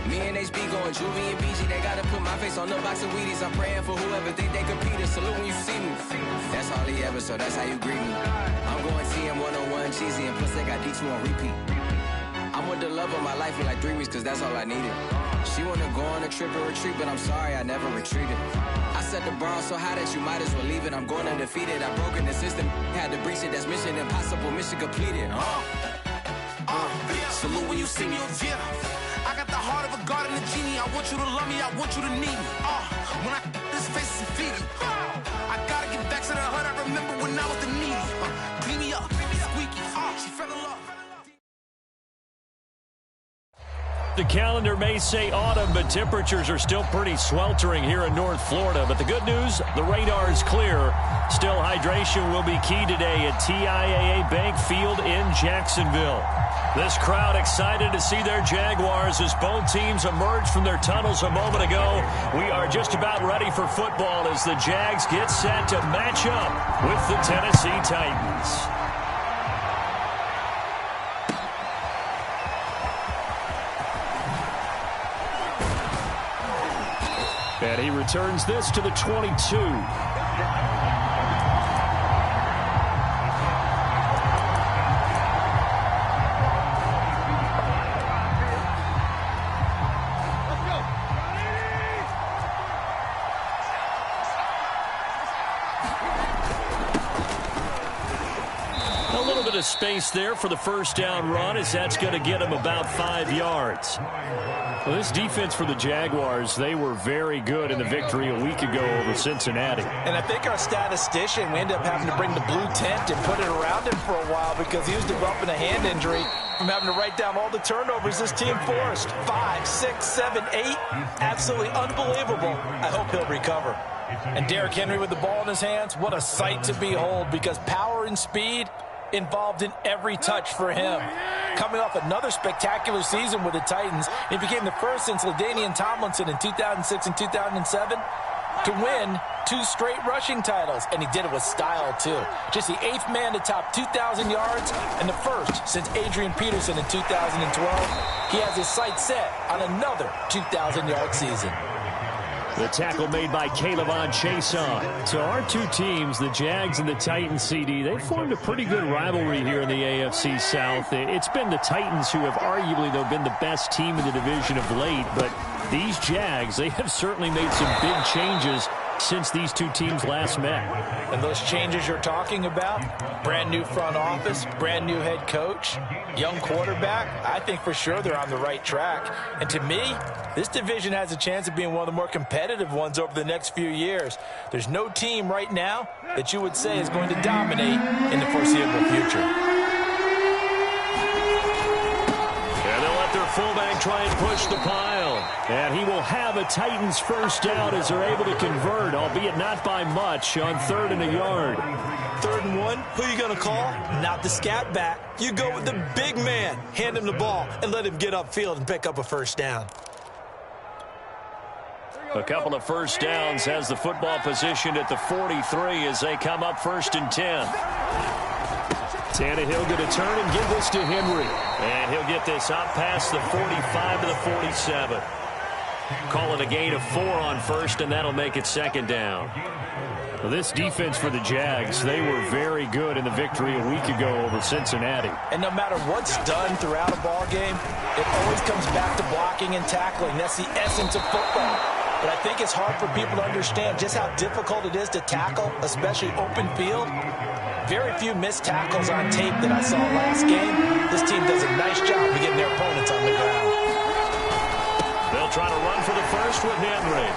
Me and HB going Juvie and BG. They gotta put my face on the box of Wheaties. I'm praying for whoever think they compete. Salute when you see me. That's all he ever, so that's how you greet me. I'm going TM 101 cheesy, and plus they got D2 on repeat. I'm with the love of my life for like 3 weeks, cause that's all I needed. She wanna go on a trip or retreat, but I'm sorry, I never retreated. I set the bar so high that you might as well leave it. I'm going undefeated. I broke in the system, had to breach it. That's mission impossible, mission completed. Salute when you see me, yeah. I got the heart of a god and a genie. I want you to love me, I want you to need me. When I this face is feedy. I gotta get back to the hood. I remember when I was the needy. Clean me up, squeaky. She fell in love. The calendar may say autumn, but temperatures are still pretty sweltering here in North Florida. But the good news, the radar is clear. Still, hydration will be key today at TIAA Bank Field in Jacksonville. This crowd excited to see their Jaguars as both teams emerged from their tunnels a moment ago. We are just about ready for football as the Jags get set to match up with the Tennessee Titans. And he returns this to the 22. A little bit of space there for the first down run, as that's going to get him about 5 yards. Well, this defense for the Jaguars, they were very good in the victory a week ago over Cincinnati. And I think our statistician, we ended up having to bring the blue tent and put it around him for a while because he was developing a hand injury from having to write down all the turnovers this team forced. 5, 6, 7, 8. Absolutely unbelievable. I hope he'll recover. And Derrick Henry with the ball in his hands, what a sight to behold, because power and speed involved in every touch for him. Coming off another spectacular season with the Titans, he became the first since LaDainian Tomlinson in 2006 and 2007 to win 2 straight rushing titles, and he did it with style too. Just the 8th man to top 2,000 yards and the first since Adrian Peterson in 2012. He has his sights set on another 2,000-yard season. The tackle made by Caleb Chason. So our two teams, the Jags and the Titans, CD, they formed a pretty good rivalry here in the AFC South. It's been the Titans who have arguably, though, been the best team in the division of late. But these Jags, they have certainly made some big changes since these two teams last met. And those changes you're talking about, brand new front office, brand new head coach, young quarterback, I think for sure they're on the right track. And to me, this division has a chance of being one of the more competitive ones over the next few years. There's no team right now that you would say is going to dominate in the foreseeable future. And they'll let their fullback try and push the pile. And he will have a Titans first down as they're able to convert, albeit not by much, on 3rd and a yard. 3rd and 1, who are you going to call? Not the scat back. You go with the big man. Hand him the ball and let him get upfield and pick up a first down. A couple of first downs, has the football positioned at the 43 as they come up 1st and 10. Tannehill going to turn and give this to Henry. And he'll get this up past the 45 to the 47. Call it a gain of 4 on 1st, and that'll make it 2nd down. Well, this defense for the Jags, they were very good in the victory a week ago over Cincinnati. And no matter what's done throughout a ball game, it always comes back to blocking and tackling. That's the essence of football. But I think it's hard for people to understand just how difficult it is to tackle, especially open field. Very few missed tackles on tape that I saw last game. This team does a nice job of getting their opponents on the ground. They'll try to run for the first with Henry.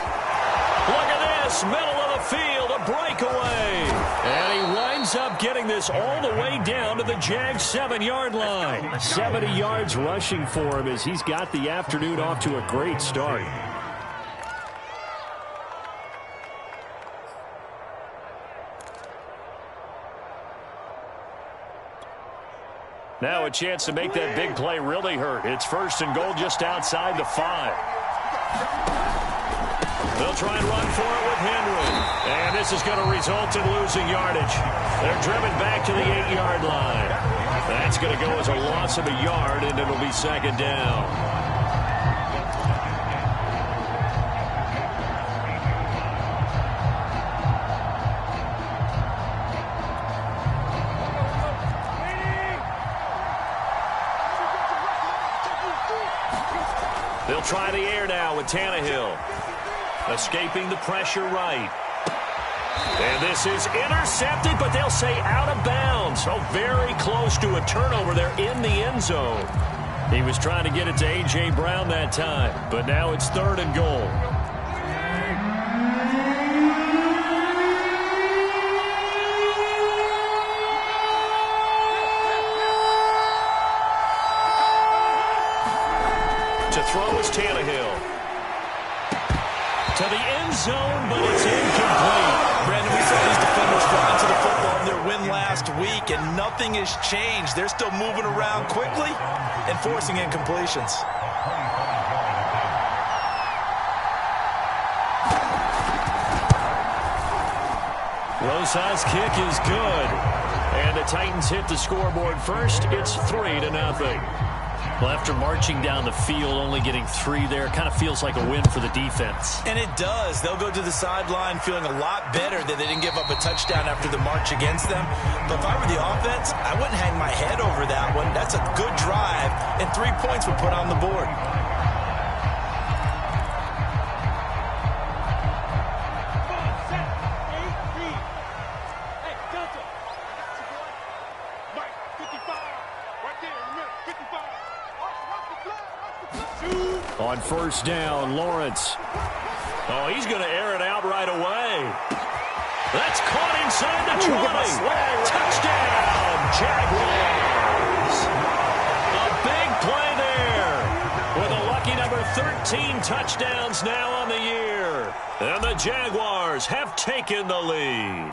Look at this, middle of the field, a breakaway. And he winds up getting this all the way down to the Jags 7-yard line. 70 yards rushing for him as he's got the afternoon off to a great start. Now a chance to make that big play really hurt. It's 1st and goal just outside the 5. They'll try and run for it with Henry. And this is going to result in losing yardage. They're driven back to the 8-yard line. That's going to go as a loss of a yard, and it'll be 2nd down. They'll try the air now with Tannehill. Escaping the pressure right. And this is intercepted, but they'll say out of bounds. So very close to a turnover there in the end zone. He was trying to get it to A.J. Brown that time, but now it's 3rd and goal. To throw is Tannehill. To the end zone, but it's incomplete. Brandon, we saw these defenders run to the football in their win last week, and nothing has changed. They're still moving around quickly and forcing incompletions. Rosa's kick is good. And the Titans hit the scoreboard first. It's 3-0. Well, after marching down the field, only getting 3 there, kind of feels like a win for the defense. And it does. They'll go to the sideline feeling a lot better that they didn't give up a touchdown after the march against them. But if I were the offense, I wouldn't hang my head over that one. That's a good drive, and 3 points were put on the board. On first down, Lawrence. Oh, he's going to air it out right away. That's caught inside the 20. Touchdown, Jaguars. A big play there. With a lucky number 13 touchdowns now on the year. And the Jaguars have taken the lead.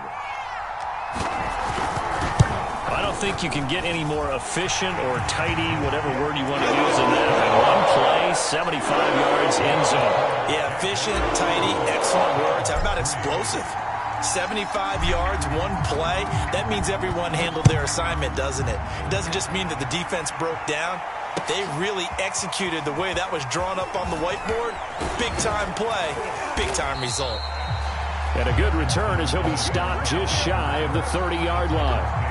I don't think you can get any more efficient or tidy, whatever word you want to use in that. One play, 75 yards, end zone. Yeah, efficient, tidy, excellent words. How about explosive? 75 yards, one play. That means everyone handled their assignment, doesn't it? It doesn't just mean that the defense broke down. They really executed the way that was drawn up on the whiteboard. Big-time play, big-time result. And a good return as he'll be stopped just shy of the 30-yard line.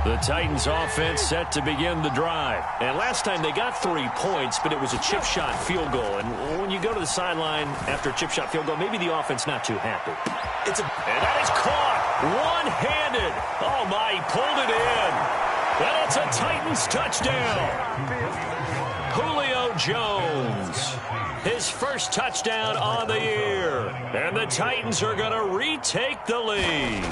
The Titans offense set to begin the drive. And last time they got 3 points, but it was a chip shot field goal. And when you go to the sideline after a chip shot field goal, maybe the offense not too happy. And that is caught one-handed. Oh, my, he pulled it in. And it's a Titans touchdown. Julio Jones, his first touchdown on the year. And the Titans are going to retake the lead.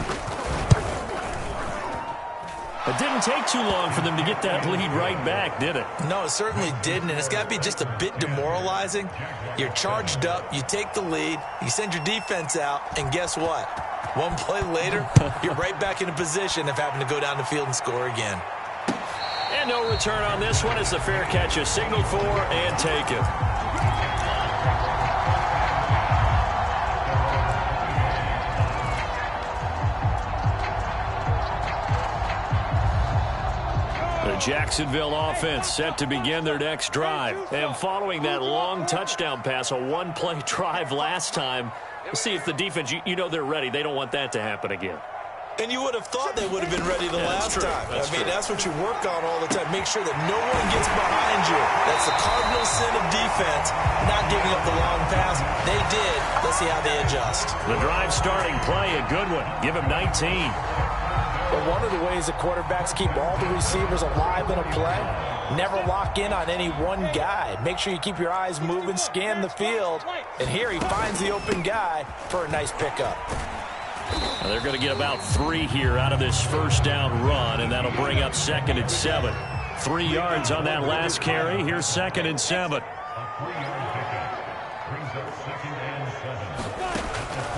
It didn't take too long for them to get that lead right back, did it? No, it certainly didn't, and it's got to be just a bit demoralizing. You're charged up, you take the lead, you send your defense out, and guess what? One play later, you're right back in a position of having to go down the field and score again. And no return on this one as the fair catch is signaled for and taken. Jacksonville offense set to begin their next drive. And following that long touchdown pass, a one-play drive last time, we'll see if the defense, you know they're ready. They don't want that to happen again. And you would have thought they would have been ready the last time. That's what you work on all the time. Make sure that no one gets behind you. That's the cardinal sin of defense, not giving up the long pass. They did. Let's see how they adjust. The drive starting play, a good one. Give him 19. But one of the ways that quarterbacks keep all the receivers alive in a play, never lock in on any one guy. Make sure you keep your eyes moving, scan the field. And here he finds the open guy for a nice pickup. Now they're going to get about 3 here out of this first down run, and that'll bring up 2nd and 7. 3 yards on that last carry. Here's 2nd and 7.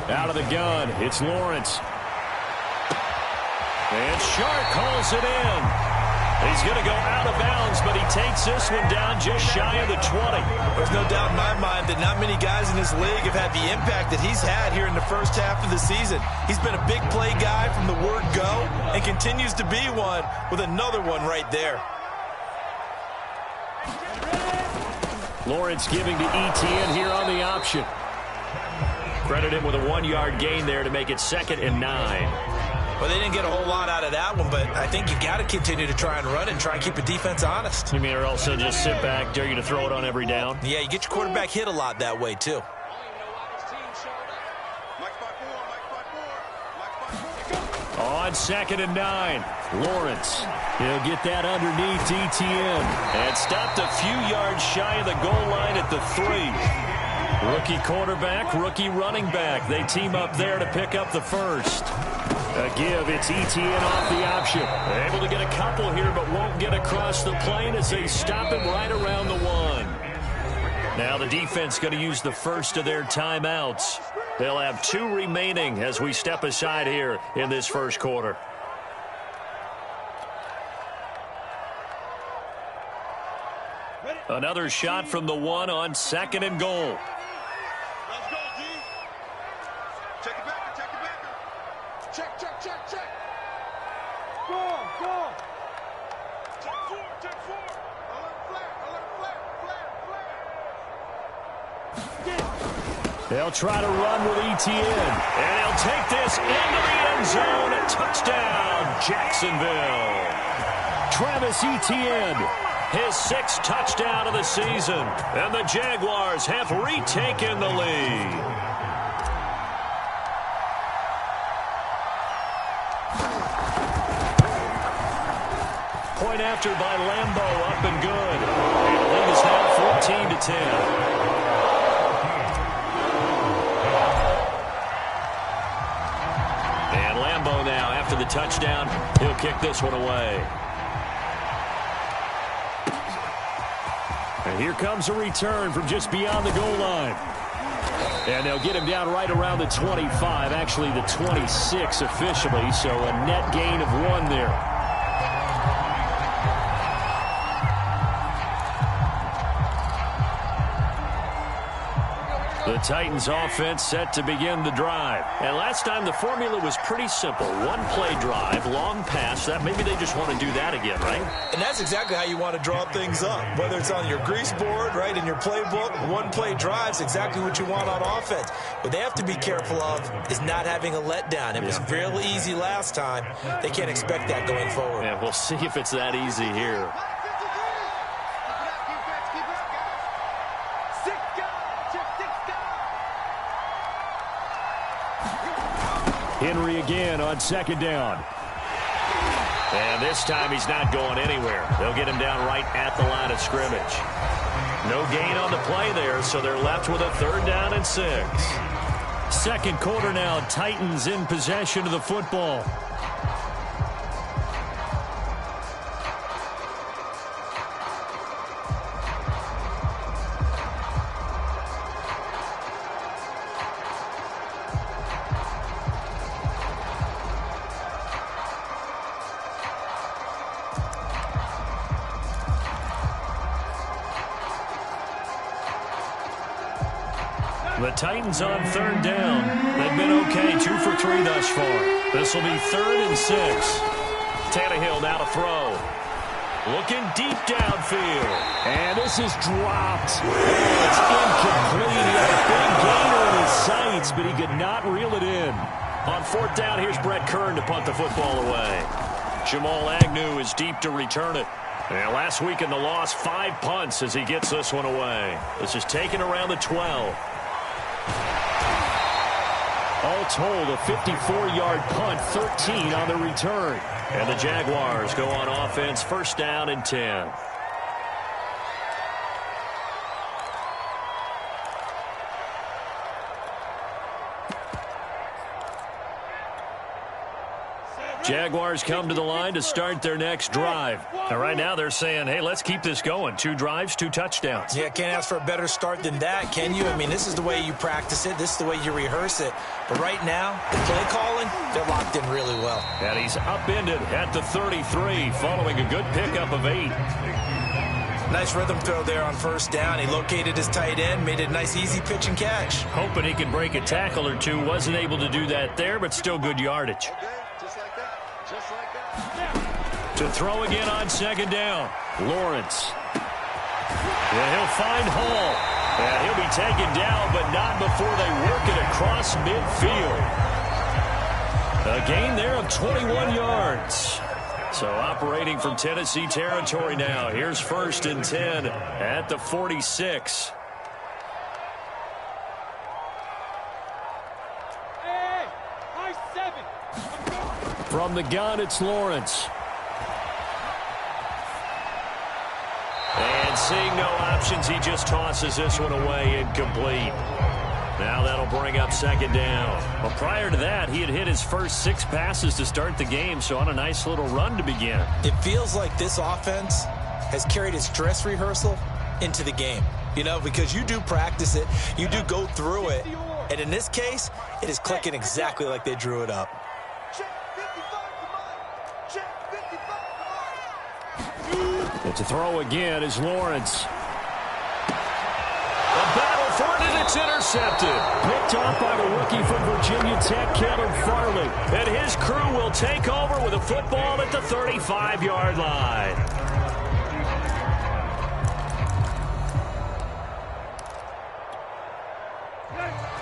Out of the gun, it's Lawrence. And Shark calls it in. He's going to go out of bounds, but he takes this one down just shy of the 20. There's no doubt in my mind that not many guys in this league have had the impact that he's had here in the first half of the season. He's been a big play guy from the word go and continues to be one with another one right there. Lawrence giving to ETN here on the option. Credit him with a 1-yard gain there to make it 2nd and 9. Well, they didn't get a whole lot out of that one, but I think you got to continue to try and run and try and keep the defense honest. You mean or also just sit back, dare you to throw it on every down? Yeah, you get your quarterback hit a lot that way, too. On 2nd and 9, Lawrence. He'll get that underneath ETN. And stopped a few yards shy of the goal line at the 3. Rookie quarterback, rookie running back. They team up there to pick up the first. A give, it's ETN off the option. Able to get a couple here, but won't get across the plane as they stop him right around the 1. Now the defense going to use the first of their timeouts. They'll have 2 remaining as we step aside here in this first quarter. Another shot from the 1 on 2nd and goal. Let's go, G. Check it back, check it back. Check, check, check, check. Go, go. Check 4, check 4. Alert flat, flat. They'll try to run with ETN. And he'll take this into the end zone. A touchdown, Jacksonville. Travis Etienne, his 6th touchdown of the season. And the Jaguars have retaken the lead. Point after by Lambeau, up and good. And the lead is now 14-10. Now, after the touchdown, he'll kick this one away. And here comes a return from just beyond the goal line. And they'll get him down right around the 25, actually the 26 officially, so a net gain of 1 there. The Titans offense set to begin the drive. And last time the formula was pretty simple. 1-play drive, long pass. That maybe they just want to do that again, right? And that's exactly how you want to draw things up. Whether it's on your grease board, right, in your playbook, 1-play drive's exactly what you want on offense. What they have to be careful of is not having a letdown. It was real easy last time. They can't expect that going forward. Yeah, we'll see if it's that easy here. Henry again on 2nd down. And this time he's not going anywhere. They'll get him down right at the line of scrimmage. No gain on the play there, so they're left with a 3rd down and 6. Second quarter now, Titans in possession of the football. The Titans on 3rd down. They've been okay, 2 for 3 thus far. This will be 3rd and 6. Tannehill now to throw. Looking deep downfield. And this is dropped. Oh, it's incomplete. He had a big gainer in his sights, but he could not reel it in. On 4th down, here's Brett Kern to punt the football away. Jamal Agnew is deep to return it. And last week in the loss, 5 punts as he gets this one away. This is taken around the 12. All told, a 54-yard punt, 13 on the return. And the Jaguars go on offense, 1st down and 10. Jaguars come to the line to start their next drive. And right now they're saying, hey, let's keep this going. 2 drives, 2 touchdowns. Yeah, can't ask for a better start than that, can you? I mean, this is the way you practice it. This is the way you rehearse it. But right now, the play calling, they're locked in really well. And he's upended at the 33 following a good pickup of 8. Nice rhythm throw there on 1st down. He located his tight end, made it a nice easy pitch and catch. Hoping he could break a tackle or 2. Wasn't able to do that there, but still good yardage. To throw again on 2nd down. Lawrence. Yeah, he'll find Hall. And he'll be taken down, but not before they work it across midfield. A gain there of 21 yards. So operating from Tennessee territory now. Here's 1st and 10 at the 46. From the gun, it's Lawrence. And seeing no options, he just tosses this one away, incomplete. Now that'll bring up 2nd down. Well, prior to that, he had hit his first 6 passes to start the game, so on a nice little run to begin. It feels like this offense has carried its dress rehearsal into the game. You know, because you do practice it, you do go through it, and in this case, it is clicking exactly like they drew it up. And to throw again is Lawrence. A battle for it, and it's intercepted. Picked off by the rookie from Virginia Tech, Caleb Farley. And his crew will take over with a football at the 35-yard line.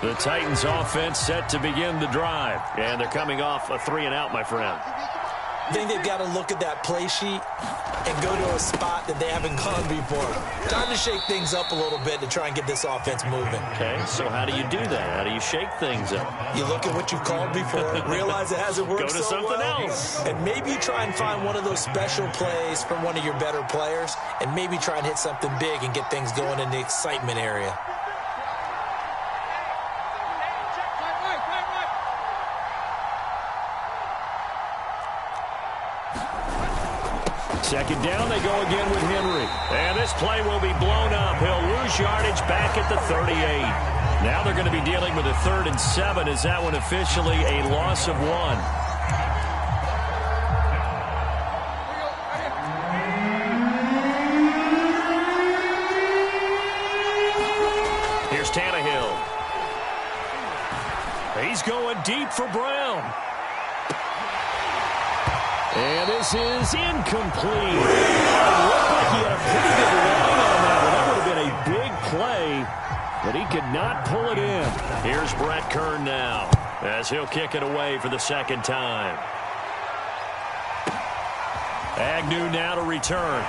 The Titans offense set to begin the drive. And they're coming off a 3-and-out, my friend. I think they've got to look at that play sheet and go to a spot that they haven't gone before. Time to shake things up a little bit to try and get this offense moving. Okay, so how do you do that? How do you shake things up? You look at what you've called before, realize it hasn't worked Go to so something well, else. and maybe you try and find one of those special plays from one of your better players, and maybe try and hit something big and get things going in the excitement area. Second down, they go again with Henry. And this play will be blown up. He'll lose yardage back at the 38. Now they're going to be dealing with a 3rd and 7. Is that one officially a loss of 1? Here's Tannehill. He's going deep for Brown. And this is incomplete. It looked like he had a pretty good line on that. That would have been a big play, but he could not pull it in. Here's Brett Kern now, as he'll kick it away for the 2nd time. Agnew now to return.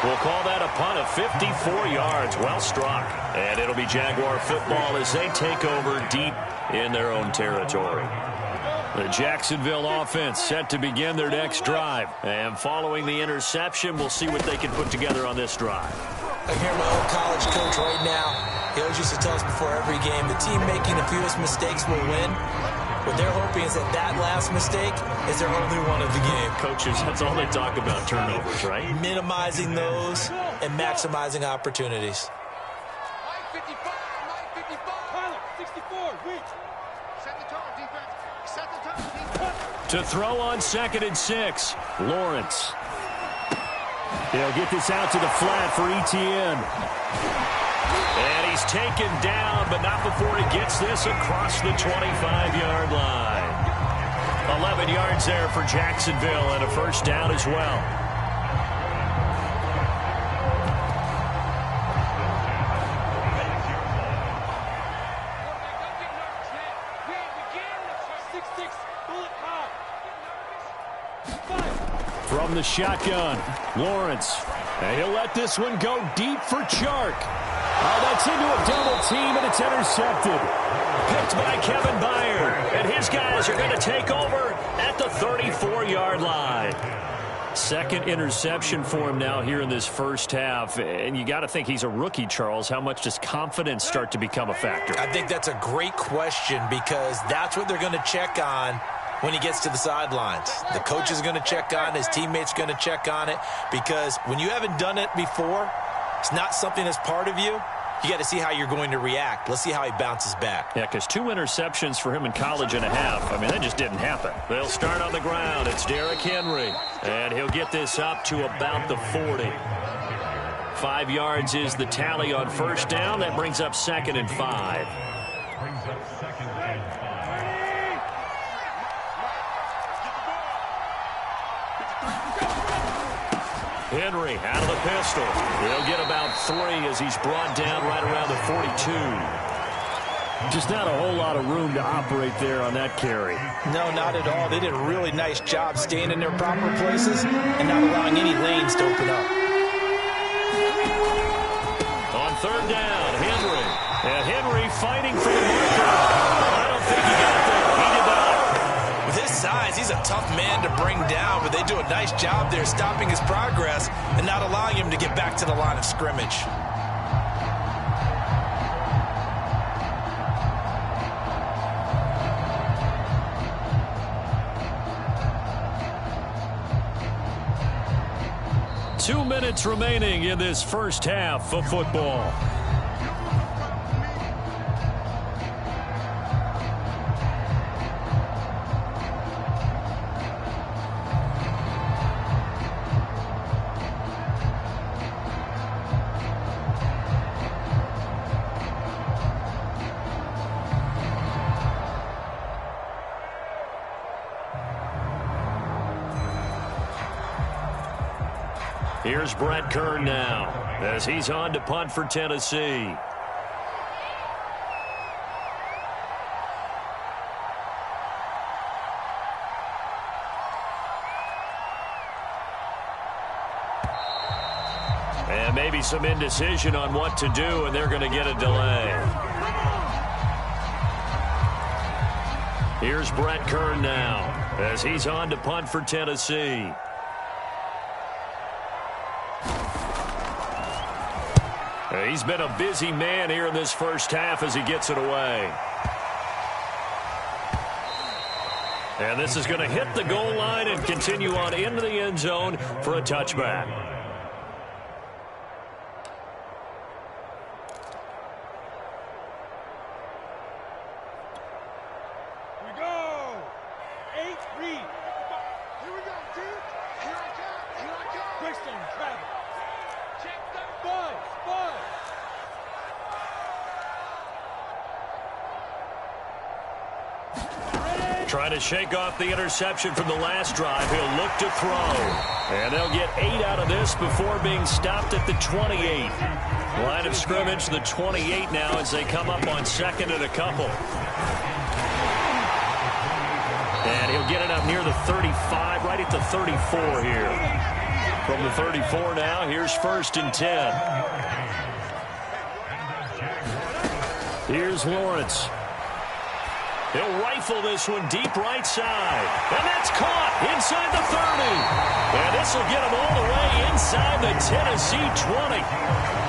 We'll call that a punt of 54 yards. Well struck. And it'll be Jaguar football as they take over deep in their own territory. The Jacksonville offense set to begin their next drive. And following the interception, we'll see what they can put together on this drive. I hear my old college coach right now. He always used to tell us before every game, the team making the fewest mistakes will win. What they're hoping is that last mistake is their only one of the game. Coaches, that's all they talk about, turnovers, right? Minimizing those and maximizing opportunities. Mike 55, Mike 55. 64, weak. Set the tone, defense. Set the tone, defense. To throw on 2nd and 6, Lawrence. They'll get this out to the flat for Etienne. And he's taken down, but not before he gets this across the 25-yard line. 11 yards there for Jacksonville and a 1st down as well. From the shotgun, Lawrence. And he'll let this one go deep for Chark. Oh, that's into a double team, and it's intercepted. Picked by Kevin Byard. And his guys are going to take over at the 34-yard line. 2nd interception for him now here in this 1st half. And you got to think he's a rookie, Charles. How much does confidence start to become a factor? I think that's a great question because that's what they're going to check on when he gets to the sidelines. The coach is going to check on, his teammates going to check on it, because when you haven't done it before, it's not something that's part of you. You got to see how you're going to react. Let's see how he bounces back. Yeah, because 2 interceptions for him in college and a half. I mean, that just didn't happen. They'll start on the ground. It's Derrick Henry, and he'll get this up to about the 40. 5 yards is the tally on 1st down. That brings up 2nd and 5. Henry out of the pistol. He'll get about 3 as he's brought down right around the 42. Just not a whole lot of room to operate there on that carry. No, not at all. They did a really nice job staying in their proper places and not allowing any lanes to open up. On third down, Henry. And Henry fighting for the marker. I don't think he got there. He did not. With his size, he's a tough man to bring down, but they do a nice job there stopping his progress and not allowing him to get back to the line of scrimmage. Two minutes remaining in this first half of football. Here's Brett Kern now as he's on to punt for Tennessee. And maybe some indecision on what to do, and they're going to get a delay. Here's Brett Kern now as he's on to punt for Tennessee. He's been a busy man here in this first half as he gets it away. And this is going to hit the goal line and continue on into the end zone for a touchback. Here we go. 8 read. Here we go, dude. Here I come. Here I come. Christian, Travis. Check that. 5. Trying to shake off the interception from the last drive. He'll look to throw. And they'll get 8 out of this before being stopped at the 28. Line of scrimmage, the 28 now as they come up on second and a couple. And he'll get it up near the 35, right at the 34 here. From the 34 now, here's 1st and 10. Here's Lawrence. He'll rifle this one deep right side. And that's caught inside the 30. And this will get him all the way inside the Tennessee 20.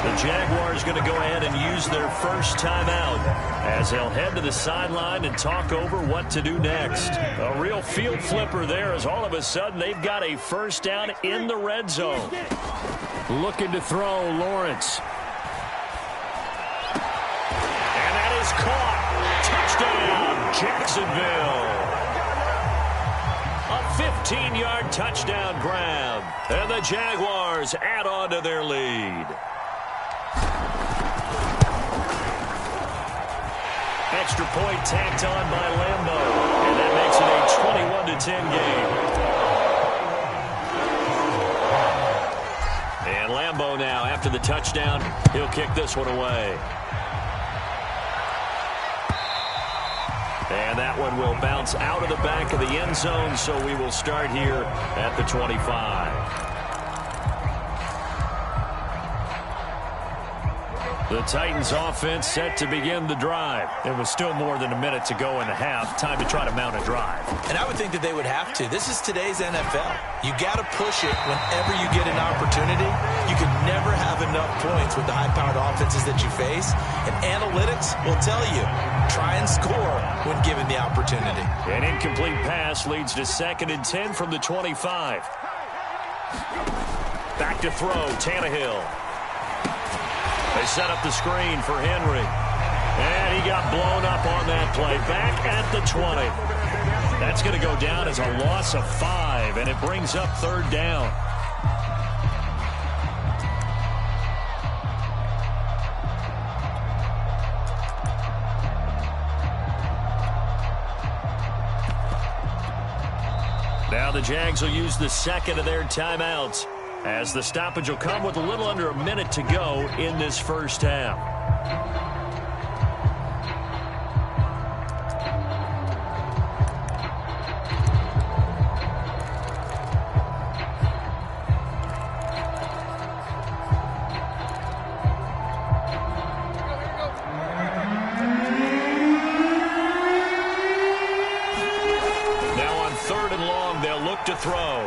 The Jaguars going to go ahead and use their first timeout as they'll head to the sideline and talk over what to do next. A real field flipper there as all of a sudden they've got a first down in the red zone. Looking to throw, Lawrence. And that is caught. Touchdown, Jacksonville. A 15-yard touchdown grab. And the Jaguars add on to their lead. Extra point tacked on by Lambo. And that makes it a 21-10 game. And Lambo now, after the touchdown, he'll kick this one away. And that one will bounce out of the back of the end zone, so we will start here at the 25. The Titans offense set to begin the drive. There was still more than a minute to go in the half. Time to try to mount a drive. And I would think that they would have to. This is today's NFL. You got to push it whenever you get an opportunity. You can never have enough points with the high-powered offenses that you face. And analytics will tell you, try and score when given the opportunity. An incomplete pass leads to 2nd and 10 from the 25. Back to throw, Tannehill. They set up the screen for Henry. And he got blown up on that play. Back at the 20. That's going to go down as a loss of 5, and it brings up 3rd down. Now the Jags will use the 2nd of their timeouts. as the stoppage will come with a little under a minute to go in this first half. To throw.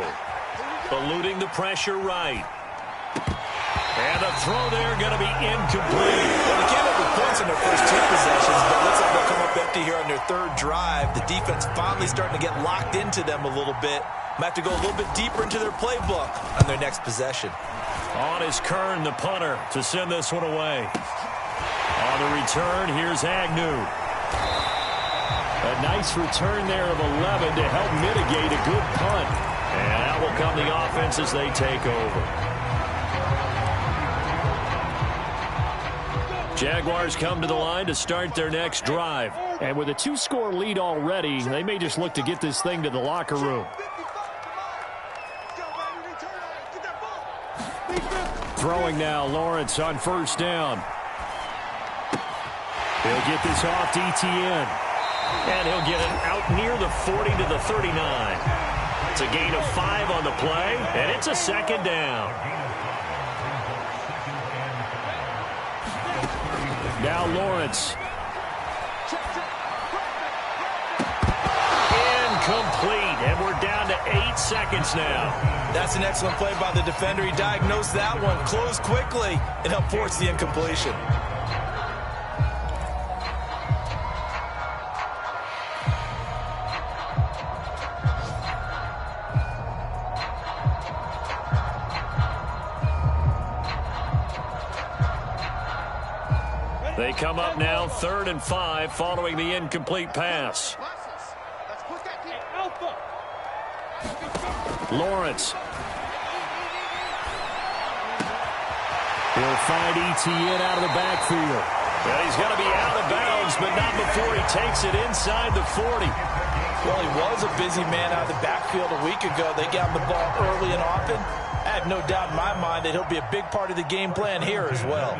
Eluding the pressure right. And a throw there going to be incomplete. Well, they came up with points in their first 2 possessions, but it looks like they'll come up empty here on their 3rd drive. The defense finally starting to get locked into them a little bit. Might have to go a little bit deeper into their playbook on their next possession. On is Kern, the punter, to send this one away. On the return, here's Agnew. A nice return there of 11 to help mitigate a good punt. And out will come the offense as they take over. Jaguars come to the line to start their next drive. And with a 2-score lead already, they may just look to get this thing to the locker room. Throwing now, Lawrence on first down. He'll get this off to Etienne. And he'll get it out near the 40 to the 39. It's a gain of 5 on the play, and it's a second down. Now Lawrence. Incomplete, and we're down to 8 seconds now. That's an excellent play by the defender. He diagnosed that one, closed quickly, and helped force the incompletion. They come up now 3rd and 5 following the incomplete pass. Lawrence. He'll find Etienne out of the backfield. Well, he's going to be out of bounds, but not before he takes it inside the 40. Well, he was a busy man out of the backfield a week ago. They got him the ball early and often. I have no doubt in my mind that he'll be a big part of the game plan here as well.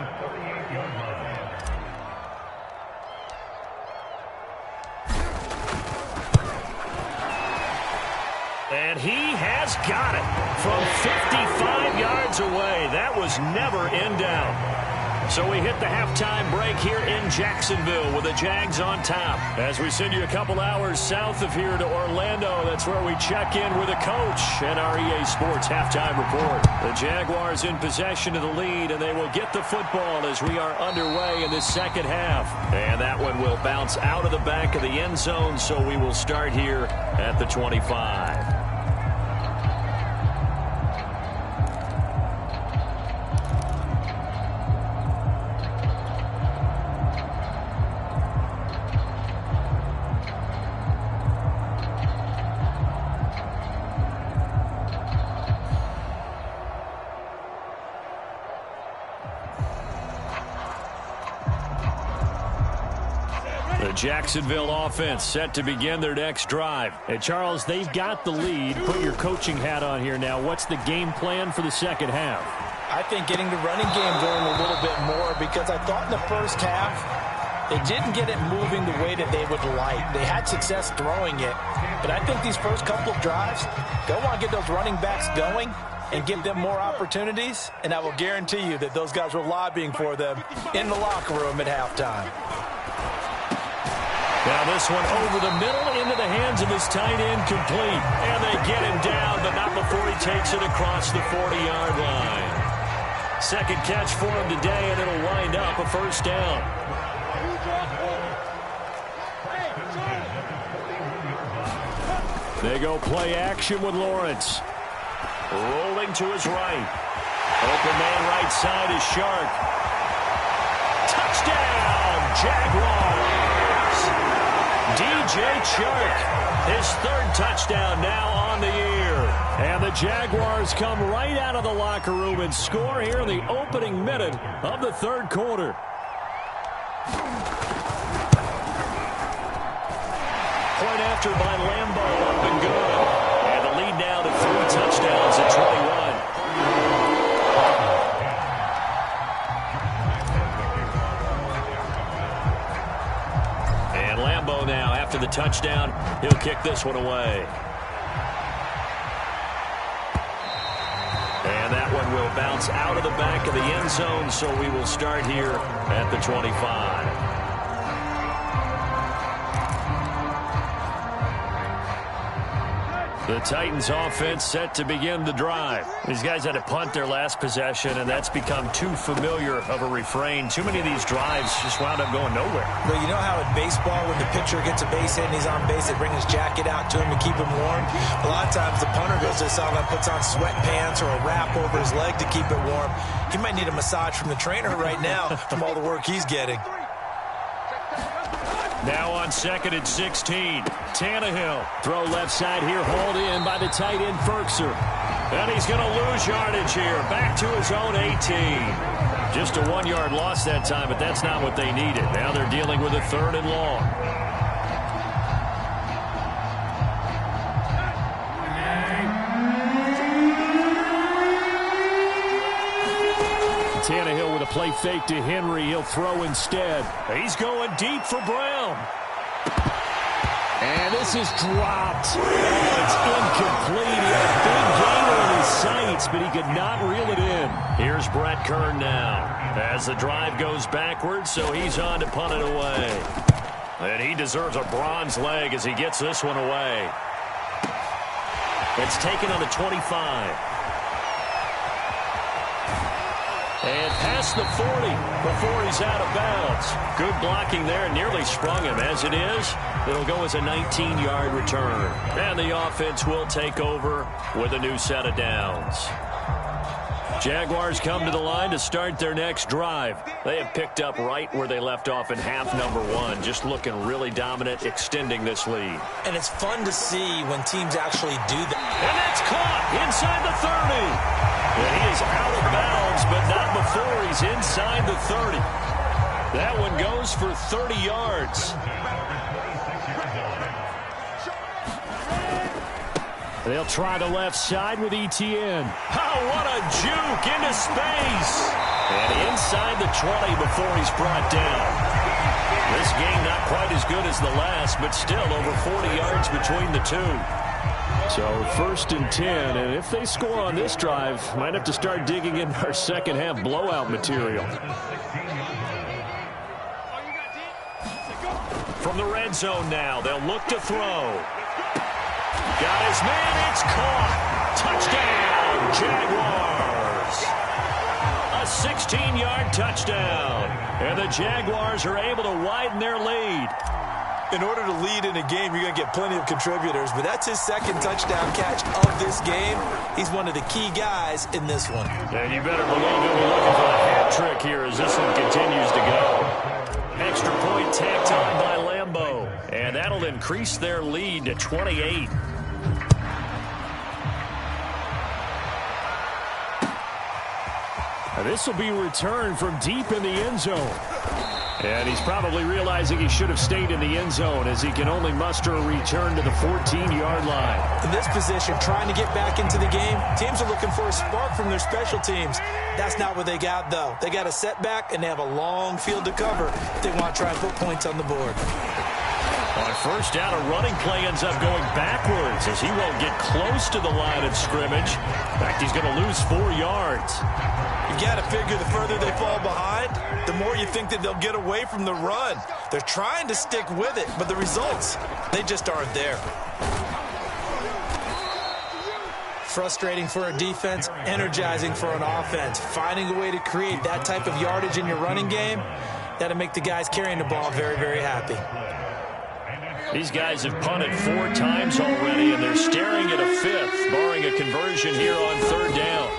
And he has got it from 55 yards away. That was never in doubt. So we hit the halftime break here in Jacksonville with the Jags on top. As we send you a couple hours south of here to Orlando, that's where we check in with the coach and our EA Sports halftime report. The Jaguars in possession of the lead, and they will get the football as we are underway in this second half. And that one will bounce out of the back of the end zone, so we will start here at the 25. Jacksonville offense set to begin their next drive. And Charles, they've got the lead. Put your coaching hat on here now. What's the game plan for the second half? I think getting the running game going a little bit more, because I thought in the first half they didn't get it moving the way that they would like. They had success throwing it, but I think these first couple of drives, they'll want to get those running backs going and give them more opportunities, and I will guarantee you that those guys were lobbying for them in the locker room at halftime. Now this one over the middle into the hands of his tight end, complete. And they get him down, but not before he takes it across the 40-yard line. Second catch for him today, and it'll wind up a first down. They go play action with Lawrence. Rolling to his right. Open man right side is Shark. Touchdown, Jaguars! DJ Chark, his 3rd touchdown now on the year. And the Jaguars come right out of the locker room and score here in the opening minute of the 3rd quarter. Point after by Lambeau, up and good. And the lead now to 3 touchdowns at 21. touchdown. He'll kick this one away. And that one will bounce out of the back of the end zone, so we will start here at the 25. The Titans offense set to begin the drive. These guys had to punt their last possession, and that's become too familiar of a refrain. Too many of these drives just wound up going nowhere. Well, you know how in baseball, when the pitcher gets a base hit and he's on base, they bring his jacket out to him to keep him warm? A lot of times the punter goes to the sideline, puts on sweatpants or a wrap over his leg to keep it warm. He might need a massage from the trainer right now from all the work he's getting. Now on 2nd and 16. Tannehill. Throw left side here, hauled in by the tight end, Ferkser. And he's going to lose yardage here. Back to his own 18. Just a 1-yard loss that time, but that's not what they needed. Now they're dealing with a 3rd and long. Tannehill with a play fake to Henry. He'll throw instead. He's going deep for Brown. And this is dropped. Oh, it's incomplete. He had a big gainer in his sights, but he could not reel it in. Here's Brett Kern now as the drive goes backwards, so he's on to punt it away. And he deserves a bronze leg as he gets this one away. It's taken on the 25. And past the 40 before he's out of bounds. Good blocking there. Nearly sprung him. As it is, it'll go as a 19-yard return. And the offense will take over with a new set of downs. Jaguars come to the line to start their next drive. They have picked up right where they left off in half number 1. Just looking really dominant, extending this lead. And it's fun to see when teams actually do that. And that's caught inside the 30. And he is out of bounds, but not before he's inside the 30. That one goes for 30 yards. They'll try the left side with ETN. Oh, what a juke into space. And inside the 20 before he's brought down. This game not quite as good as the last, but still over 40 yards between the two. So 1st and 10, and if they score on this drive, might have to start digging in our second half blowout material. From the red zone now, they'll look to throw. Got his man, it's caught. Touchdown, Jaguars. A 16-yard touchdown. And the Jaguars are able to widen their lead. In order to lead in a game, you're going to get plenty of contributors, but that's his 2nd touchdown catch of this game. He's one of the key guys in this one. And you better believe he'll be looking for a hat trick here as this one continues to go. Extra point tacked on by Lambeau, and that'll increase their lead to 28. This will be returned from deep in the end zone. And he's probably realizing he should have stayed in the end zone as he can only muster a return to the 14-yard line. In this position, trying to get back into the game, teams are looking for a spark from their special teams. That's not what they got, though. They got a setback, and they have a long field to cover if they want to try and put points on the board. On 1st down, a running play ends up going backwards as he won't get close to the line of scrimmage. In fact, he's going to lose 4 yards. You got to figure the further they fall behind, the more you think that they'll get away from the run. They're trying to stick with it, but the results, they just aren't there. Frustrating for a defense, energizing for an offense. Finding a way to create that type of yardage in your running game, that'll make the guys carrying the ball very, very happy. These guys have punted 4 times already, and they're staring at a 5th, barring a conversion here on 3rd down.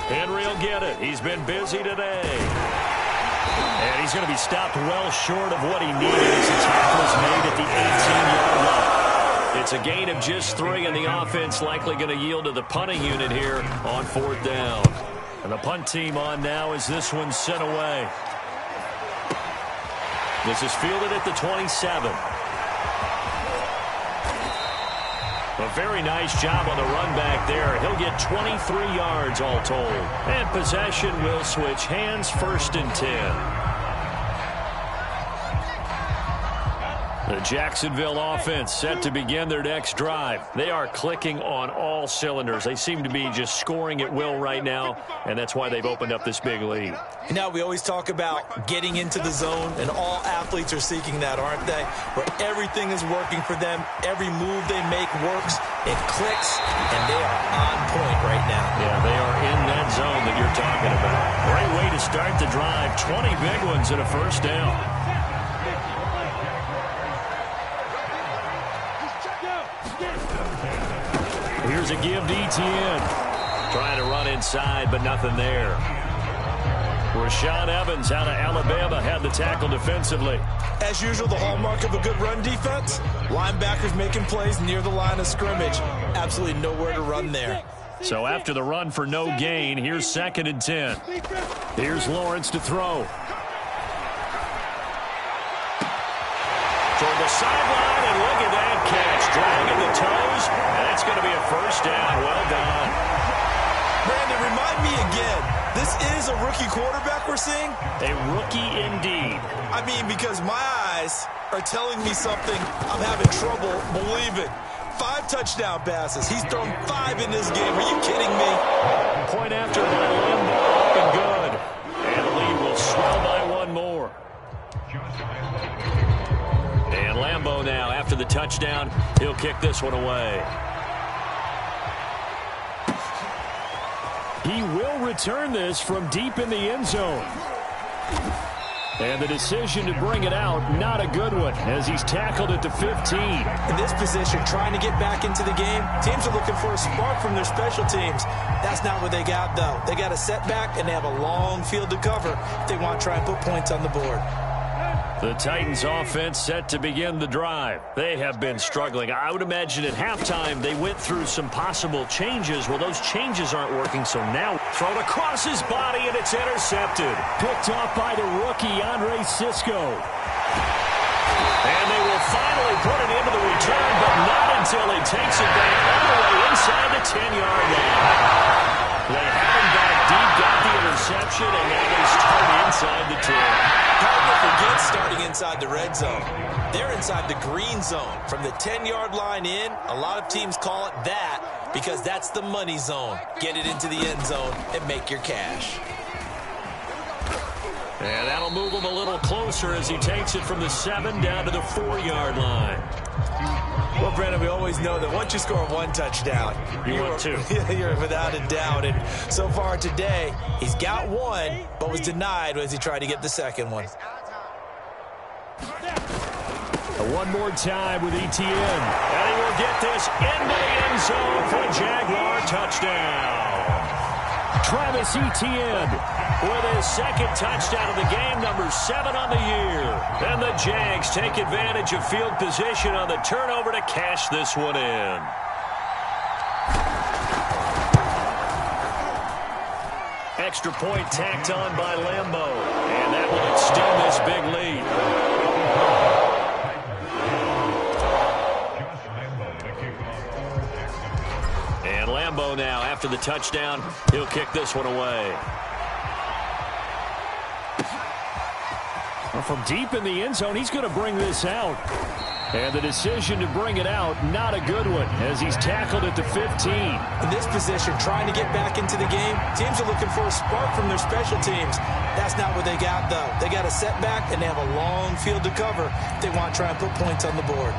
Henry will get it. He's been busy today. And he's going to be stopped well short of what he needed as the tackle is made at the 18-yard line. It's a gain of just 3, and the offense likely going to yield to the punting unit here on 4th down. And the punt team on now as this one's sent away. This is fielded at the 27. A very nice job on the run back there. He'll get 23 yards all told. And possession will switch hands, 1st and 10. The Jacksonville offense set to begin their next drive. They are clicking on all cylinders. They seem to be just scoring at will right now, and that's why they've opened up this big lead. Now, we always talk about getting into the zone, and all athletes are seeking that, aren't they? Where everything is working for them. Every move they make works. It clicks, and they are on point right now. Yeah, they are in that zone that you're talking about. Great way to start the drive. 20 big ones and a first down. Here's a give to Etienne. Trying to run inside, but nothing there. Rashaan Evans out of Alabama had the tackle defensively. As usual, the hallmark of a good run defense, linebackers making plays near the line of scrimmage. Absolutely nowhere to run there. So after the run for no gain, here's 2nd and 10. Here's Lawrence to throw. Toward the sideline, and look at that catch. Dragging the toes, and that's going to be a first down. Well done. Brandon, remind me again, this is a rookie quarterback we're seeing? A rookie indeed. I mean, because my eyes are telling me something I'm having trouble believing. 5 touchdown passes. He's thrown 5 in this game. Are you kidding me? Point after by Lambeau, up and good. And the lead will swell by 1 more. And Lambeau now, after the touchdown, he'll kick this one away. He will return this from deep in the end zone. And the decision to bring it out, not a good one, as he's tackled at the 15. In this position, trying to get back into the game, teams are looking for a spark from their special teams. That's not what they got, though. They got a setback, and they have a long field to cover if they want to try and put points on the board. The Titans offense set to begin the drive. They have been struggling. I would imagine at halftime they went through some possible changes. Well, those changes aren't working, so now thrown across his body, and it's intercepted. Picked off by the rookie, Andre Sisco. And they will finally put it into the return, but not until he takes it back all the way inside the 10-yard line. They have him back deep, got the interception, and now they start inside the 10. Hard to forget starting inside the red zone. They're inside the green zone. From the 10-yard line in, a lot of teams call it that because that's the money zone. Get it into the end zone and make your cash. And that'll move him a little closer as he takes it from the 7 down to the 4-yard line. Well, Brandon, we always know that once you score 1 touchdown, you're 2. You're without a doubt. And so far today, he's got 1, but was denied as he tried to get the second one. One more time with Etienne. And he will get this into the end zone for a Jaguar touchdown. Travis Etienne with his 2nd touchdown of the game, number 7 on the year. And the Jags take advantage of field position on the turnover to cash this one in. Extra point tacked on by Lambeau. And that will extend this big lead. And Lambeau now, after the touchdown, he'll kick this one away. Well, from deep in the end zone, he's going to bring this out. And the decision to bring it out, not a good one, as he's tackled at the 15. In this position, trying to get back into the game, teams are looking for a spark from their special teams. That's not what they got, though. They got a setback, and they have a long field to cover if they want to try and put points on the board.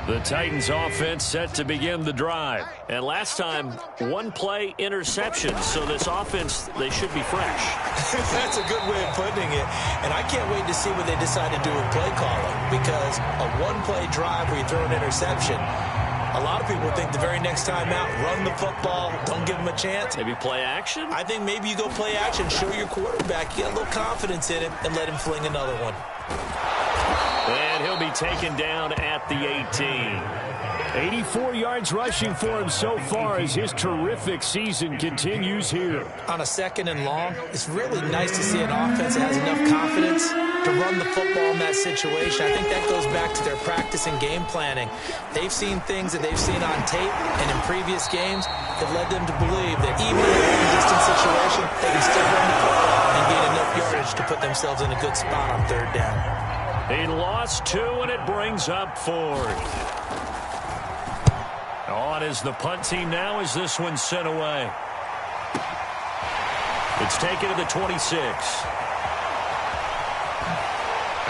The Titans offense set to begin the drive. And last time, 1-play interception. So this offense, they should be fresh. That's a good way of putting it. And I can't wait to see what they decide to do with play calling. Because a 1-play drive where you throw an interception, a lot of people think the very next time out, run the football, don't give them a chance. Maybe play action? I think maybe you go play action, show your quarterback, you got a little confidence in him, and let him fling another one. And And he'll be taken down at the 18. 84 yards rushing for him so far as his terrific season continues here. On a 2nd and long, it's really nice to see an offense that has enough confidence to run the football in that situation. I think that goes back to their practice and game planning. They've seen things that they've seen on tape and in previous games that led them to believe that even in a long-distance situation, they can still run the football and gain enough yardage to put themselves in a good spot on 3rd down. He lost 2, and it brings up 4th. On is the punt team now as this one's sent away. It's taken to the 26.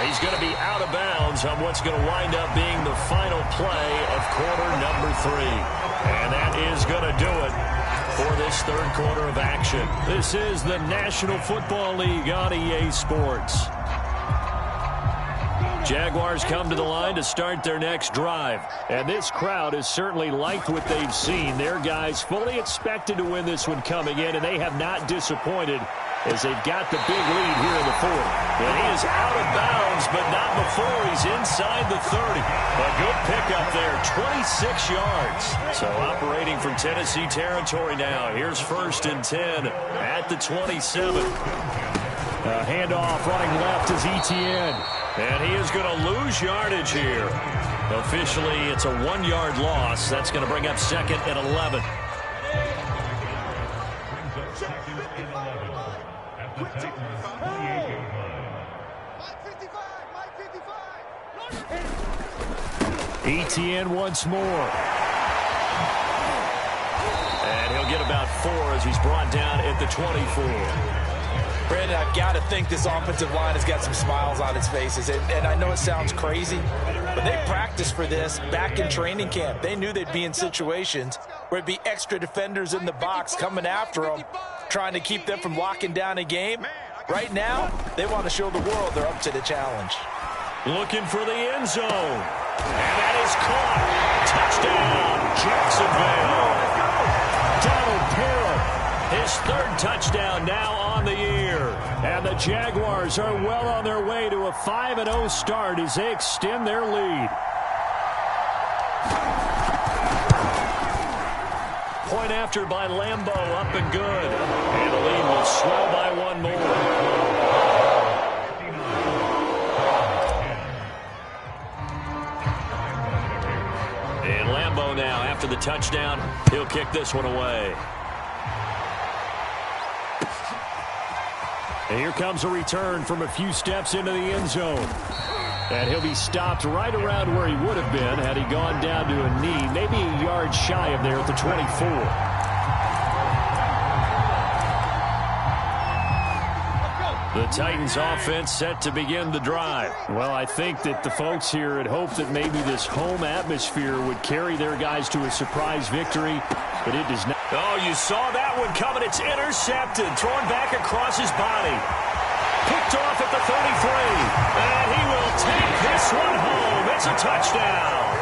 He's going to be out of bounds on what's going to wind up being the final play of quarter number 3. And that is going to do it for this 3rd quarter of action. This is the National Football League on EA Sports. Jaguars come to the line to start their next drive. And this crowd has certainly liked what they've seen. Their guys fully expected to win this one coming in, and they have not disappointed as they've got the big lead here in the 4th. And he is out of bounds, but not before he's inside the 30. A good pickup there, 26 yards. So operating from Tennessee territory now. Here's 1st and 10 at the 27. Handoff running left is Etienne. And he is going to lose yardage here. Officially, it's a 1-yard loss. That's going to bring up 2nd and 11. Etienne once more. And he'll get about 4 as he's brought down at the 24. Brandon, I've got to think this offensive line has got some smiles on its faces. And I know it sounds crazy, but they practiced for this back in training camp. They knew they'd be in situations where it'd be extra defenders in the box coming after them, trying to keep them from locking down a game. Right now, they want to show the world they're up to the challenge. Looking for the end zone. And that is caught. Touchdown, Jacksonville. Donald Parrott. His 3rd touchdown now on the year. And the Jaguars are well on their way to a 5-0 start as they extend their lead. Point after by Lambeau, up and good. And the lead will swell by 1 more. And Lambeau now, after the touchdown, he'll kick this one away. And here comes a return from a few steps into the end zone. And he'll be stopped right around where he would have been had he gone down to a knee, maybe a yard shy of there at the 24. The Titans offense set to begin the drive. Well, I think that the folks here had hoped that maybe this home atmosphere would carry their guys to a surprise victory, but it does not. Oh, you saw that one coming. It's intercepted, thrown back across his body. Picked off at the 33, and he will take this one home. It's a touchdown.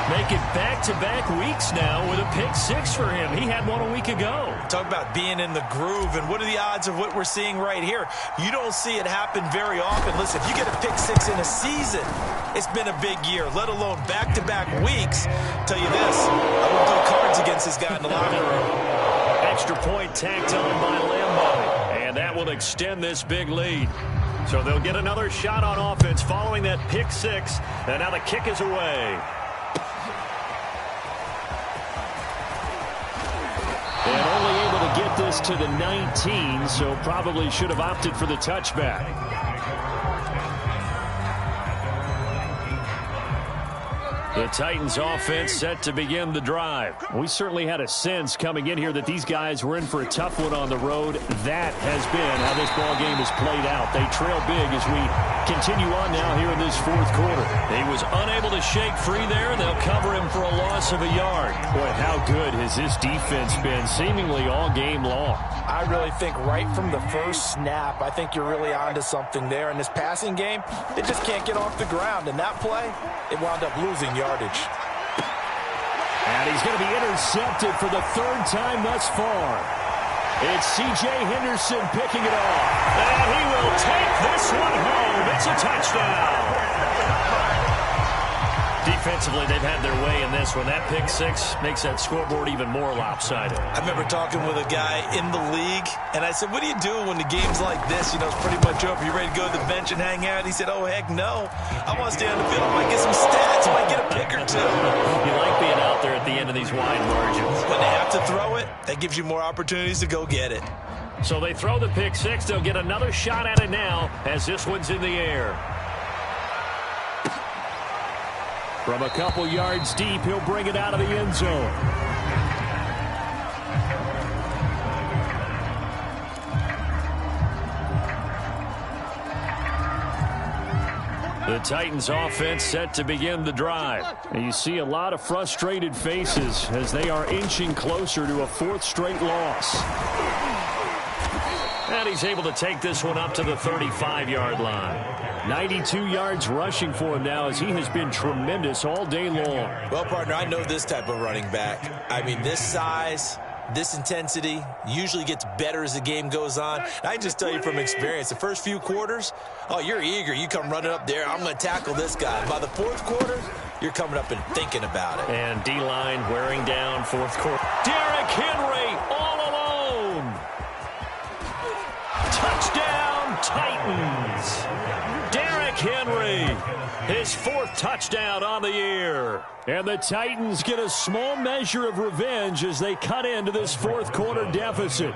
Make it back-to-back weeks now with a pick-6 for him. He had one a week ago. Talk about being in the groove, and what are the odds of what we're seeing right here? You don't see it happen very often. Listen, if you get a pick-6 in a season, it's been a big year, let alone back-to-back weeks. Tell you this, I would go cards against this guy in the locker room. Extra point tacked on by Lambeau, and that will extend this big lead. So they'll get another shot on offense following that pick-6, and now the kick is away. And only able to get this to the 19, so probably should have opted for the touchback. The Titans offense set to begin the drive. We certainly had a sense coming in here that these guys were in for a tough one on the road. That has been how this ball game has played out. They trail big as we continue on now here in this 4th quarter. He was unable to shake free there. They'll cover him for a loss of a yard. Boy, how good has this defense been seemingly all game long? I really think right from the first snap, I think you're really onto something there. In this passing game, they just can't get off the ground. And that play, it wound up losing yardage. And he's going to be intercepted for the 3rd time thus far. It's C.J. Henderson picking it off. And he will take this one home. It's a touchdown. Defensively, they've had their way in this one. That pick six makes that scoreboard even more lopsided. I remember talking with a guy in the league, and I said, what do you do when the game's like this? You know, it's pretty much over. You ready to go to the bench and hang out? He said, oh, heck no. I want to stay on the field. I might get some stats. I might get a pick or two. You like being out there at the end of these wide margins. When they have to throw it, that gives you more opportunities to go get it. So they throw the pick six. They'll get another shot at it now as this one's in the air. From a couple yards deep, he'll bring it out of the end zone. The Titans offense set to begin the drive. And you see a lot of frustrated faces as they are inching closer to a fourth straight loss. And he's able to take this one up to the 35-yard line. 92 yards rushing for him now as he has been tremendous all day long. Well, partner, I know this type of running back. I mean, this size, this intensity usually gets better as the game goes on. And I can just tell you from experience, the first few quarters, oh, you're eager. You come running up there, I'm going to tackle this guy. By the fourth quarter, you're coming up and thinking about it. And D-line wearing down fourth quarter. Derrick Henry all alone. Touchdown, Titans. Derrick Henry, his fourth touchdown on the year. And the Titans get a small measure of revenge as they cut into this fourth quarter deficit.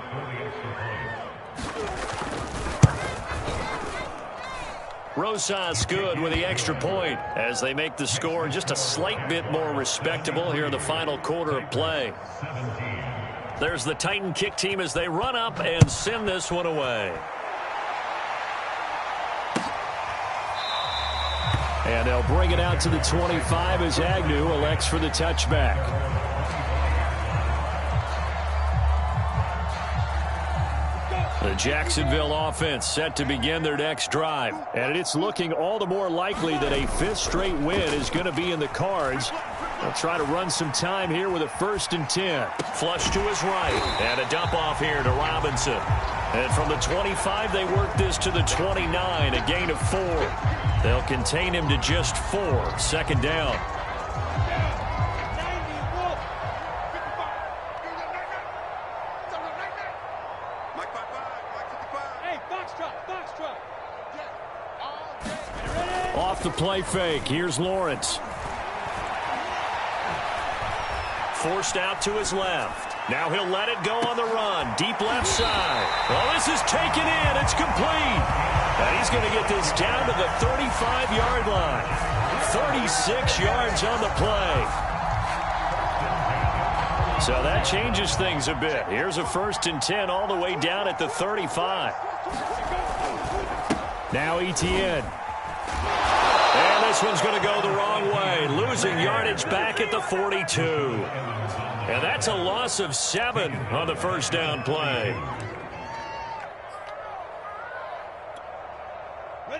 Rosas good with the extra point as they make the score just a slight bit more respectable here in the final quarter of play. There's the Titan kick team as they run up and send this one away. And they'll bring it out to the 25 as Agnew elects for the touchback. The Jacksonville offense set to begin their next drive. And it's looking all the more likely that a fifth straight win is going to be in the cards. They'll try to run some time here with a 1st and 10. Flush to his right. And a dump off here to Robinson. And from the 25, they work this to the 29, a gain of 4. They'll contain him to just 4. 2nd down. Off the play fake. Here's Lawrence. Forced out to his left. Now he'll let it go on the run. Deep left side. Well, this is taken in. It's complete. And he's going to get this down to the 35-yard line. 36 yards on the play. So that changes things a bit. Here's a 1st and 10 all the way down at the 35. Now Etienne. And this one's going to go the wrong way. Losing yardage back at the 42. And that's a loss of 7 on the 1st down play.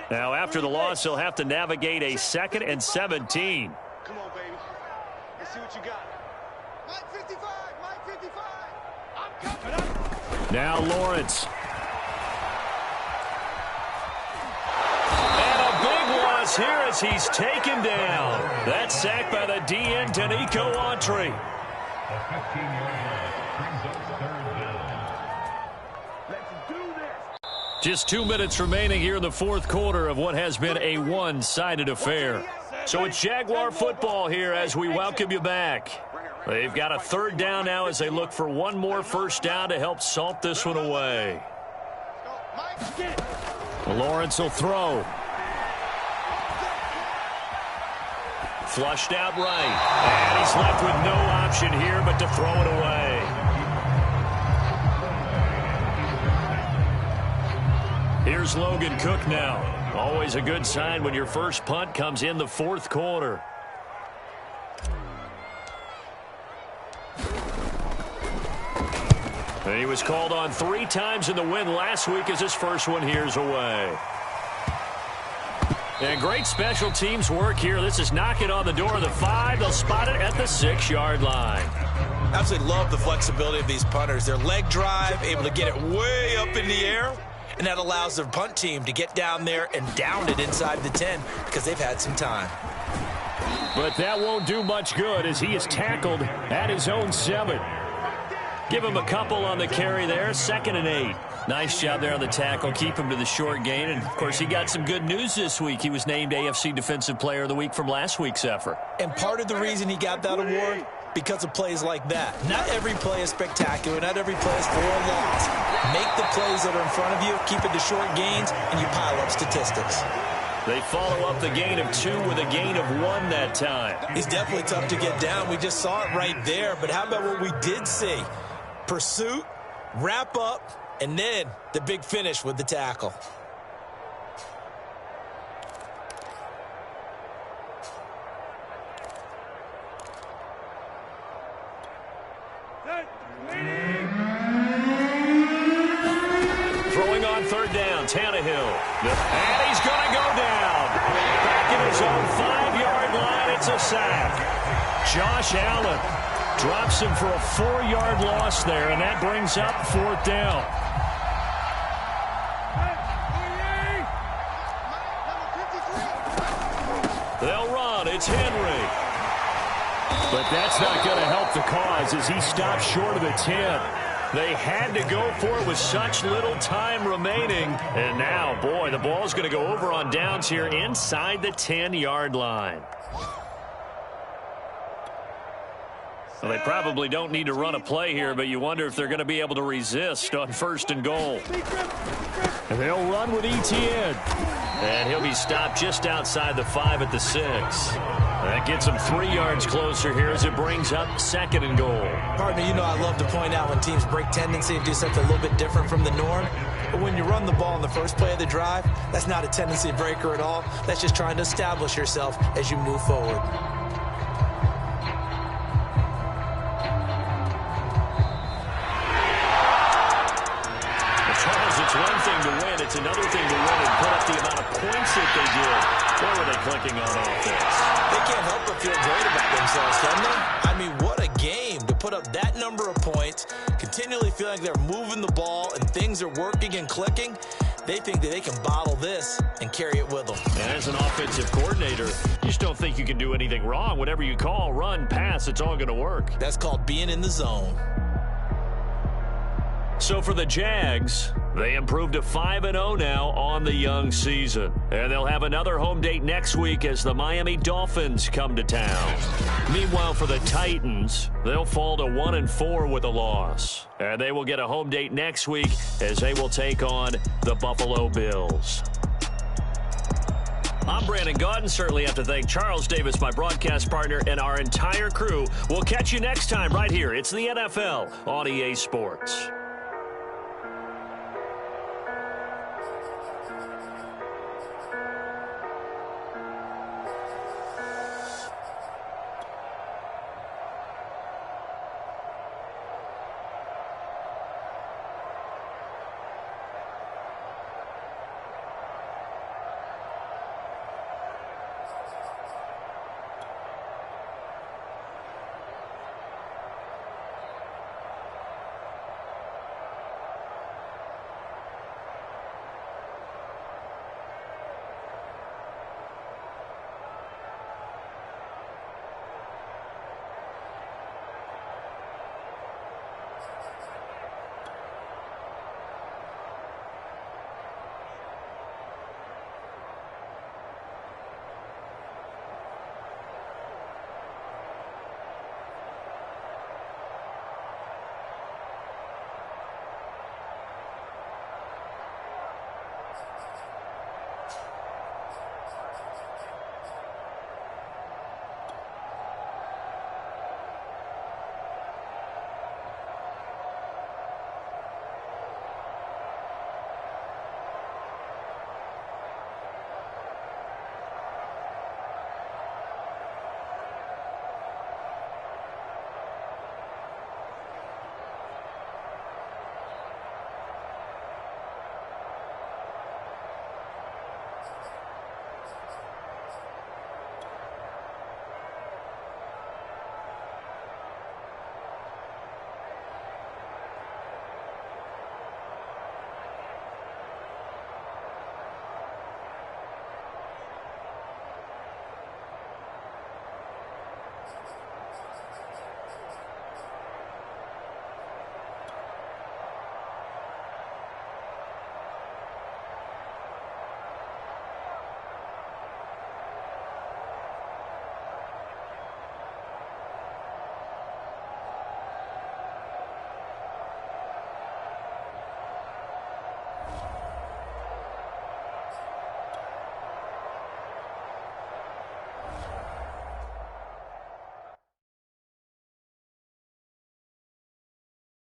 Now, after the loss, he'll have to navigate a 2nd and 17. Come on, baby. Let's see what you got. Mike 55, Mike 55. I'm coming. Now Lawrence. And a big loss here as he's taken down. That's sacked by the DN, Danico Autry. Just 2 minutes remaining here in the 4th quarter of what has been a one-sided affair. So it's Jaguar football here as we welcome you back. They've got a 3rd down now as they look for one more 1st down to help salt this one away. Lawrence will throw. Flushed out right. And he's left with no option here but to throw it away. Here's Logan Cook now. Always a good sign when your first punt comes in the 4th quarter. And he was called on 3 times in the win last week as his first one here's away. And great special teams work here. This is knocking on the door of the 5. They'll spot it at the 6-yard line. Absolutely love the flexibility of these punters. Their leg drive, able to get it way up in the air, and that allows their punt team to get down there and down it inside the 10 because they've had some time. But that won't do much good as he is tackled at his own 7. Give him a couple on the carry there, 2nd and 8. Nice job there on the tackle. Keep him to the short gain. And, of course, he got some good news this week. He was named AFC Defensive Player of the Week from last week's effort. And part of the reason he got that award, because of plays like that. Not every play is spectacular. Not every play is for a loss. Make the plays that are in front of you, keep it to short gains, and you pile up statistics. They follow up the gain of 2 with a gain of 1 that time. He's definitely tough to get down. We just saw it right there. But how about what we did see? Pursuit, wrap up, and then the big finish with the tackle. Throwing on 3rd down, Tannehill. And he's going to go down. Back in his own 5-yard line, it's a sack. Josh Allen drops him for a 4-yard loss there, and that brings up 4th down. They'll run. It's Henry. But that's not going to help the cause as he stops short of the 10. They had to go for it with such little time remaining. And now, boy, the ball's going to go over on downs here inside the 10-yard line. Well, they probably don't need to run a play here, but you wonder if they're going to be able to resist on 1st and goal. And they'll run with Etienne. And he'll be stopped just outside the 5 at the 6. That gets him 3 yards closer here as it brings up 2nd and goal. Partner, you know I love to point out when teams break tendency and do something a little bit different from the norm. But when you run the ball in the first play of the drive, that's not a tendency breaker at all. That's just trying to establish yourself as you move forward. It's one thing to win. It's another thing to win and put up the amount of points that they did. Where were they clicking on offense? They can't help but feel great about themselves, can they? I mean, what a game to put up that number of points, continually feeling like they're moving the ball and things are working and clicking. They think that they can bottle this and carry it with them. And as an offensive coordinator, you just don't think you can do anything wrong. Whatever you call, run, pass, it's all going to work. That's called being in the zone. So for the Jags, they improved to 5-0 now on the young season. And they'll have another home date next week as the Miami Dolphins come to town. Meanwhile, for the Titans, they'll fall to 1-4 with a loss. And they will get a home date next week as they will take on the Buffalo Bills. I'm Brandon Gaudin. Certainly have to thank Charles Davis, my broadcast partner, and our entire crew. We'll catch you next time right here. It's the NFL on EA Sports.